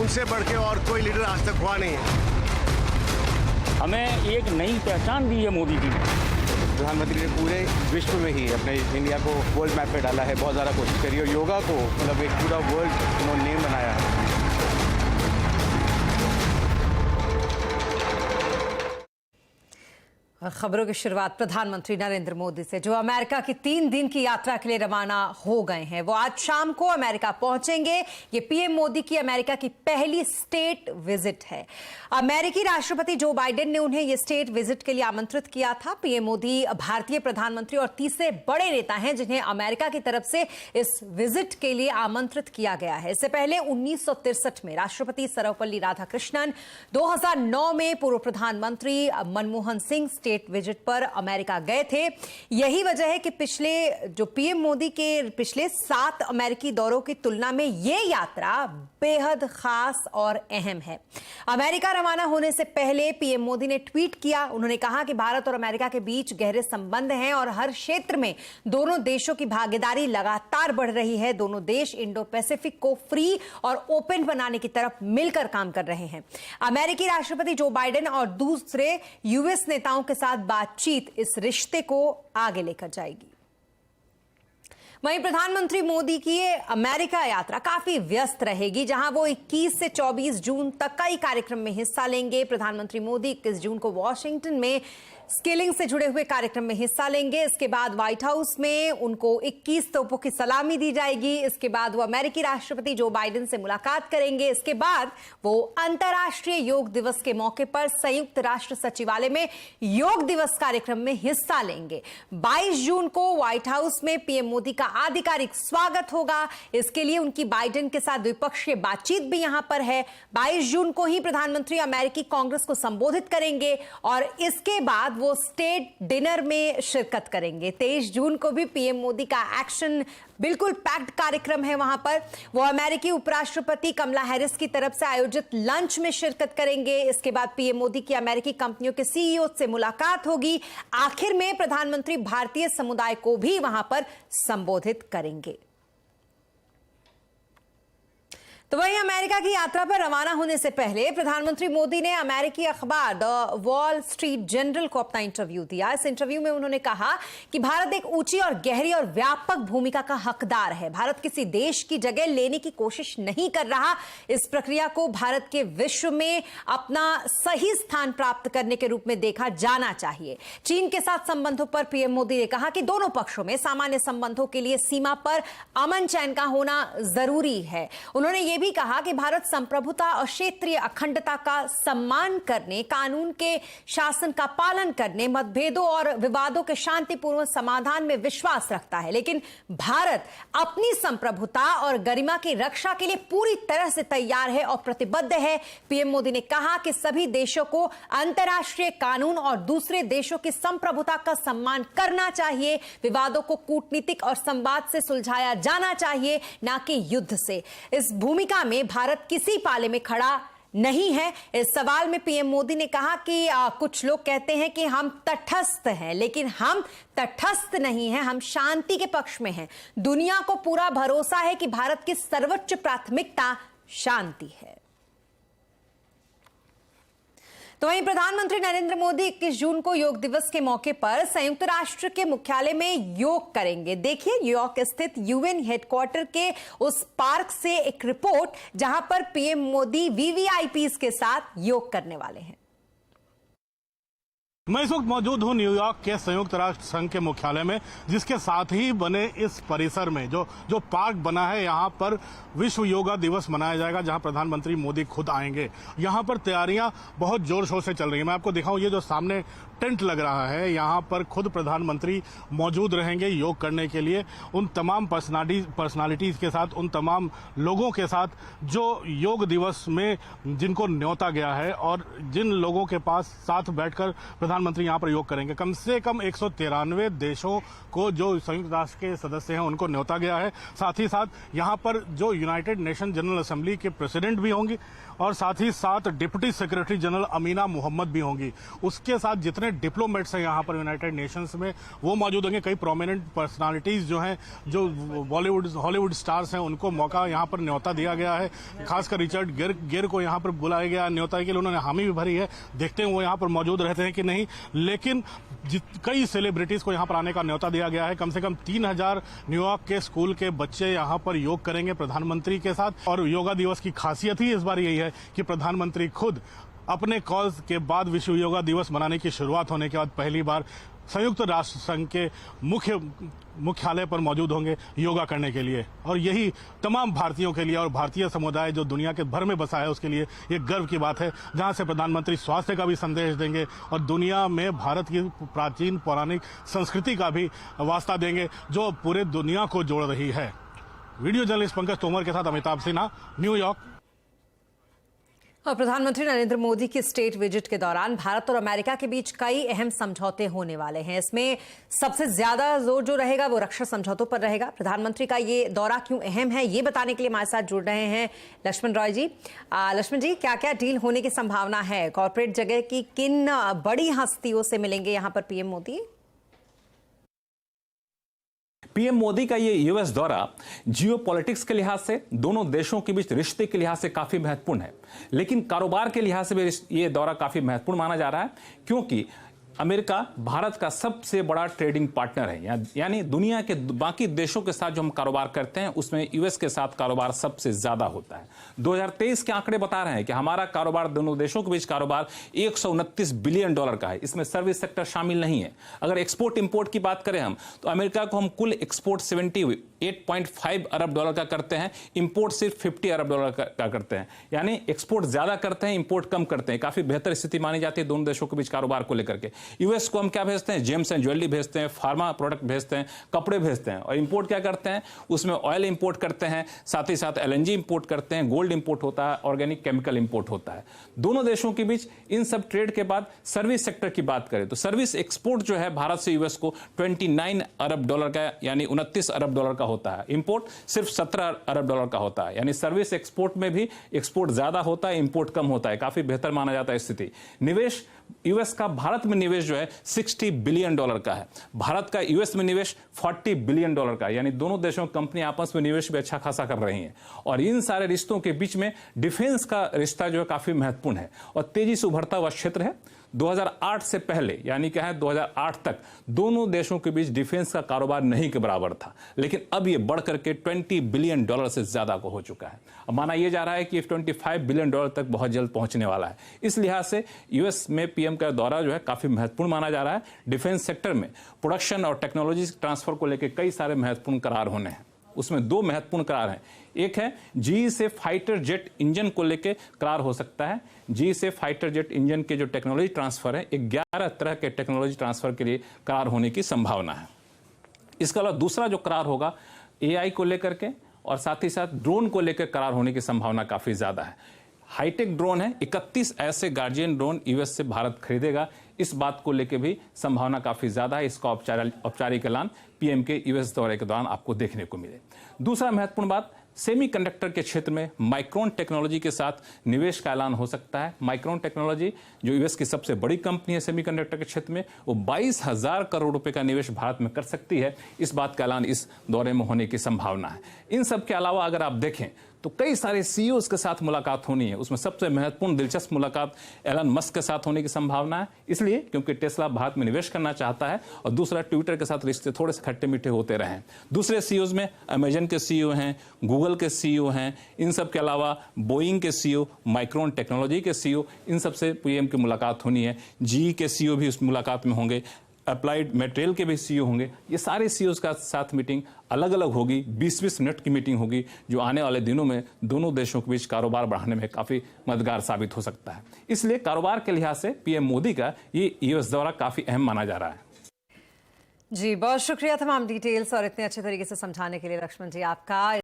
उनसे बढ़ के और कोई लीडर आज तक हुआ नहीं है। हमें एक नई पहचान दी है मोदी जी ने। प्रधानमंत्री ने पूरे विश्व में ही अपने इंडिया को वर्ल्ड मैप पे डाला है, बहुत ज़्यादा कोशिश करी और योगा को मतलब एक पूरा वर्ल्ड उन्होंने नेम बनाया है। खबरों की शुरुआत प्रधानमंत्री नरेंद्र मोदी से, जो अमेरिका की 3 दिन की यात्रा के लिए रवाना हो गए हैं। वो आज शाम को अमेरिका पहुंचेंगे। ये पीएम मोदी की अमेरिका की पहली स्टेट विजिट है। अमेरिकी राष्ट्रपति जो बाइडेन ने उन्हें ये स्टेट विजिट के लिए आमंत्रित किया था। पीएम मोदी भारतीय प्रधानमंत्री और तीसरे बड़े नेता हैं जिन्हें अमेरिका की तरफ से इस विजिट के लिए आमंत्रित किया गया है। इससे पहले 1963 में राष्ट्रपति सर्वपल्ली राधाकृष्णन, 2009 में पूर्व प्रधानमंत्री मनमोहन सिंह स्टेट विजिट पर अमेरिका गए थे। यही वजह है कि जो पीएम मोदी के पिछले 7 अमेरिकी दौरों की तुलना में ये यात्रा बेहद खास और अहम है। अमेरिका रवाना होने से पहले पीएम मोदी ने ट्वीट किया। उन्होंने कहा कि भारत और अमेरिका के बीच गहरे संबंध हैं और हर क्षेत्र में दोनों देशों की भागीदारी लगातार बढ़ रही है। दोनों देश इंडो पैसिफिक को फ्री और ओपन बनाने की तरफ मिलकर काम कर रहे हैं। अमेरिकी राष्ट्रपति जो बाइडेन और दूसरे यूएस नेताओं के साथ बातचीत इस रिश्ते को आगे लेकर जाएगी। वहीं प्रधानमंत्री मोदी की अमेरिका यात्रा काफी व्यस्त रहेगी, जहां वो 21 से 24 जून तक कई कार्यक्रम में हिस्सा लेंगे। प्रधानमंत्री मोदी 21 जून को वॉशिंगटन में स्किलिंग से जुड़े हुए कार्यक्रम में हिस्सा लेंगे। इसके बाद व्हाइट हाउस में उनको 21 तोपों की सलामी दी जाएगी। इसके बाद वो अमेरिकी राष्ट्रपति जो बाइडेन से मुलाकात करेंगे। इसके बाद वो अंतर्राष्ट्रीय योग दिवस के मौके पर संयुक्त राष्ट्र सचिवालय में योग दिवस कार्यक्रम में हिस्सा लेंगे। 22 जून को व्हाइट हाउस में पीएम मोदी का आधिकारिक स्वागत होगा। इसके लिए उनकी बाइडेन के साथ द्विपक्षीय बातचीत भी यहां पर है। 22 जून को ही प्रधानमंत्री अमेरिकी कांग्रेस को संबोधित करेंगे और इसके बाद वो स्टेट डिनर में शिरकत करेंगे। 23 जून को भी पीएम मोदी का एक्शन बिल्कुल पैक्ड कार्यक्रम है। वहां पर वो अमेरिकी उपराष्ट्रपति कमला हैरिस की तरफ से आयोजित लंच में शिरकत करेंगे। इसके बाद पीएम मोदी की अमेरिकी कंपनियों के सीईओ से मुलाकात होगी। आखिर में प्रधानमंत्री भारतीय समुदाय को भी वहां पर संबोधित करेंगे। तो वहीं अमेरिका की यात्रा पर रवाना होने से पहले प्रधानमंत्री मोदी ने अमेरिकी अखबार द वॉल स्ट्रीट जर्नल को अपना इंटरव्यू दिया। इस इंटरव्यू में उन्होंने कहा कि भारत एक ऊंची और गहरी और व्यापक भूमिका का हकदार है। भारत किसी देश की जगह लेने की कोशिश नहीं कर रहा। इस प्रक्रिया को भारत के विश्व में अपना सही स्थान प्राप्त करने के रूप में देखा जाना चाहिए। चीन के साथ संबंधों पर पीएम मोदी ने कहा कि दोनों पक्षों में सामान्य संबंधों के लिए सीमा पर अमन चैन का होना जरूरी है। उन्होंने ये भी कहा कि भारत संप्रभुता और क्षेत्रीय अखंडता का सम्मान करने, कानून के शासन का पालन करने, मतभेदों और विवादों के शांतिपूर्ण समाधान में विश्वास रखता है, लेकिन भारत अपनी संप्रभुता और गरिमा की रक्षा के लिए पूरी तरह से तैयार है और प्रतिबद्ध है। पीएम मोदी ने कहा कि सभी देशों को अंतर्राष्ट्रीय कानून और दूसरे देशों की संप्रभुता का सम्मान करना चाहिए। विवादों को कूटनीतिक और संवाद से सुलझाया जाना चाहिए, न कि युद्ध से। इस भूमिका में भारत किसी पाले में खड़ा नहीं है। इस सवाल में पीएम मोदी ने कहा कि कुछ लोग कहते हैं कि हम तटस्थ हैं, लेकिन हम तटस्थ नहीं हैं, हम शांति के पक्ष में हैं। दुनिया को पूरा भरोसा है कि भारत की सर्वोच्च प्राथमिकता शांति है। तो वहीं प्रधानमंत्री नरेंद्र मोदी 21 जून को योग दिवस के मौके पर संयुक्त राष्ट्र के मुख्यालय में योग करेंगे। देखिए न्यूयॉर्क स्थित यूएन हेडक्वार्टर के उस पार्क से एक रिपोर्ट, जहां पर पीएम मोदी वीवीआईपीज के साथ योग करने वाले हैं। मैं इस वक्त मौजूद हूं न्यूयॉर्क के संयुक्त राष्ट्र संघ के मुख्यालय में, जिसके साथ ही बने इस परिसर में जो पार्क बना है, यहां पर विश्व योगा दिवस मनाया जाएगा, जहां प्रधानमंत्री मोदी खुद आएंगे। यहां पर तैयारियां बहुत जोर शोर से चल रही हैं। मैं आपको दिखाऊं, ये जो सामने टेंट लग रहा है, यहां पर खुद प्रधानमंत्री मौजूद रहेंगे योग करने के लिए। उन तमाम पर्सनालिटीज के साथ, उन तमाम लोगों के साथ जो योग दिवस में जिनको न्योता गया है और जिन लोगों के पास साथ बैठकर प्रधानमंत्री यहाँ पर योग करेंगे। कम से कम 193 देशों को जो संयुक्त राष्ट्र के सदस्य हैं उनको न्योता गया है। साथ ही साथ यहाँ पर जो यूनाइटेड नेशन जनरल असेंबली के प्रेसिडेंट भी होंगी और साथ ही साथ deputy secretary general Amina Mohammed भी होंगी। उसके साथ जितने डिप्लोमेट्स हैं यहाँ पर यूनाइटेड नेशंस में वो मौजूद होंगे। कई प्रोमिनेंट पर्सनालिटीज जो हैं, जो बॉलीवुड हॉलीवुड स्टार्स हैं, उनको मौका यहाँ पर न्योता दिया गया है। खासकर रिचर्ड गिर को यहाँ पर बुलाया गया न्योता के लिए, उन्होंने हामी भी भरी है। देखते हैं वो यहाँ पर मौजूद रहते हैं कि नहीं, लेकिन कई सेलिब्रिटीज को यहाँ पर आने का न्योता दिया गया है। कम से कम 3000 न्यूयॉर्क के स्कूल के बच्चे यहाँ पर योग करेंगे प्रधानमंत्री के साथ। और योगा दिवस की खासियत ही इस बार यही है कि प्रधानमंत्री खुद अपने कॉल के बाद विश्व योगा दिवस मनाने की शुरुआत होने के बाद पहली बार संयुक्त राष्ट्र संघ के मुख्यालय पर मौजूद होंगे योगा करने के लिए। और यही तमाम भारतीयों के लिए और भारतीय समुदाय जो दुनिया के भर में बसा है उसके लिए ये गर्व की बात है, जहां से प्रधानमंत्री स्वास्थ्य का भी संदेश देंगे और दुनिया में भारत की प्राचीन पौराणिक संस्कृति का भी वास्ता देंगे जो पूरे दुनिया को जोड़ रही है। वीडियो जर्नलिस्ट पंकज तोमर के साथ अमिताभ सिन्हा, न्यूयॉर्क। और प्रधानमंत्री नरेंद्र मोदी की स्टेट विजिट के दौरान भारत और अमेरिका के बीच कई अहम समझौते होने वाले हैं। इसमें सबसे ज्यादा जोर जो रहेगा वो रक्षा समझौतों पर रहेगा। प्रधानमंत्री का ये दौरा क्यों अहम है, ये बताने के लिए हमारे साथ जुड़ रहे हैं लक्ष्मण रॉय जी। लक्ष्मण जी, क्या क्या डील होने की संभावना है? कॉर्पोरेट जगह की किन बड़ी हस्तियों से मिलेंगे यहाँ पर पीएम मोदी? पीएम मोदी का ये यूएस दौरा जियोपॉलिटिक्स के लिहाज से, दोनों देशों के बीच रिश्ते के लिहाज से काफी महत्वपूर्ण है, लेकिन कारोबार के लिहाज से भी ये दौरा काफी महत्वपूर्ण माना जा रहा है, क्योंकि अमेरिका भारत का सबसे बड़ा ट्रेडिंग पार्टनर है। यानी दुनिया के बाकी देशों के साथ जो हम कारोबार करते हैं उसमें यूएस के साथ कारोबार सबसे ज्यादा होता है। 2023 के आंकड़े बता रहे हैं कि हमारा कारोबार, दोनों देशों के बीच कारोबार $129 बिलियन का है। इसमें सर्विस सेक्टर शामिल नहीं है। अगर एक्सपोर्ट इंपोर्ट की बात करें हम, तो अमेरिका को हम कुल एक्सपोर्ट $78.5 अरब का करते हैं, इंपोर्ट सिर्फ $50 अरब का करते हैं। यानी एक्सपोर्ट ज्यादा करते हैं, इंपोर्ट कम करते हैं। काफी बेहतर स्थिति मानी जाती है दोनों देशों के बीच कारोबार को लेकर के। यूएस को हम क्या भेजते हैं? जेम्स एंड ज्वेलरी भेजते हैं, फार्मा प्रोडक्ट भेजते हैं, कपड़े भेजते हैं। और इंपोर्ट क्या करते हैं? उसमें ऑयल इंपोर्ट करते हैं, साथ ही साथ एलएनजी इंपोर्ट करते हैं, गोल्ड इंपोर्ट होता है, ऑर्गेनिक केमिकल इंपोर्ट होता है। दोनों देशों के बीच इन सब ट्रेड के बाद सर्विस सेक्टर की बात करें तो सर्विस एक्सपोर्ट जो है भारत से यूएस को $29 अरब का, यानी $29 अरब का होता है। इंपोर्ट सिर्फ $17 अरब का होता है। यानी सर्विस एक्सपोर्ट में भी एक्सपोर्ट ज्यादा होता है, इंपोर्ट कम होता है। काफी बेहतर माना जाता है स्थिति। निवेश यूएस का भारत में निवेश जो है $60 बिलियन का है। भारत का यूएस में निवेश $40 बिलियन का है। यानी दोनों देशों की कंपनी आपस में निवेश भी अच्छा खासा कर रही हैं। और इन सारे रिश्तों के बीच में डिफेंस का रिश्ता जो है काफी महत्वपूर्ण है और तेजी से उभरता हुआ क्षेत्र है। 2008 से पहले, यानी क्या है 2008 तक दोनों देशों के बीच डिफेंस का कारोबार नहीं के बराबर था, लेकिन अब यह बढ़ करके $20 बिलियन से ज्यादा को हो चुका है। अब माना यह जा रहा है कि $25 बिलियन तक बहुत जल्द पहुंचने वाला है। इस लिहाज से यूएस में पीएम का दौरा जो है काफी महत्वपूर्ण माना जा रहा है। डिफेंस सेक्टर में प्रोडक्शन और टेक्नोलॉजी ट्रांसफर को लेकर कई सारे महत्वपूर्ण करार होने हैं। उसमें 2 महत्वपूर्ण करार हैं। एक है जीई से फाइटर जेट इंजन को लेकर करार हो सकता है। जीई से फाइटर जेट इंजन के जो टेक्नोलॉजी ट्रांसफर है, 11 तरह के टेक्नोलॉजी ट्रांसफर के लिए करार होने की संभावना है। इसके अलावा दूसरा जो करार होगा एआई को लेकर के और साथ ही साथ ड्रोन को लेकर करार होने की संभावना काफी ज्यादा है। हाईटेक ड्रोन है, 31 ऐसे गार्जियन ड्रोन यूएस से भारत खरीदेगा। इस बात को लेकर भी संभावना काफी ज्यादा है। इसका औपचारिक ऐलान पीएम के यूएस दौरे के दौरान आपको देखने को मिले। दूसरा महत्वपूर्ण बात, सेमीकंडक्टर के क्षेत्र में माइक्रोन टेक्नोलॉजी के साथ निवेश का ऐलान हो सकता है। माइक्रोन टेक्नोलॉजी जो यूएस की सबसे बड़ी कंपनी है सेमीकंडक्टर के क्षेत्र में, वो 22,000 करोड़ रुपए का निवेश भारत में कर सकती है। इस बात का ऐलान इस दौरे में होने की संभावना है। इन सब के अलावा अगर आप देखें तो कई सारे सीईओज के साथ मुलाकात होनी है। उसमें सबसे महत्वपूर्ण दिलचस्प मुलाकात एलन मस्क के साथ होने की संभावना है, इसलिए क्योंकि टेस्ला भारत में निवेश करना चाहता है और दूसरा ट्विटर के साथ रिश्ते थोड़े से खट्टे मीठे होते रहे। दूसरे सीईओज में अमेजन के सीईओ हैं, गूगल के सीईओ हैं, इन सब के अलावा बोइंग के सीईओ, माइक्रोन टेक्नोलॉजी के सीईओ, इन सबसे पीएम की मुलाकात होनी है। जीई के सीईओ भी उस मुलाकात में होंगे, अप्लाइड मटेरियल के भी सीईओ होंगे। ये सारे सीईओज का साथ मीटिंग अलग अलग होगी, 20-20 मिनट की मीटिंग होगी, जो आने वाले दिनों में दोनों देशों के बीच कारोबार बढ़ाने में काफी मददगार साबित हो सकता है। इसलिए कारोबार के लिहाज से पीएम मोदी का ये यूएस दौरा काफी अहम माना जा रहा है। जी, बहुत शुक्रिया तमाम डिटेल्स और इतने अच्छे तरीके से समझाने के लिए लक्ष्मण जी आपका।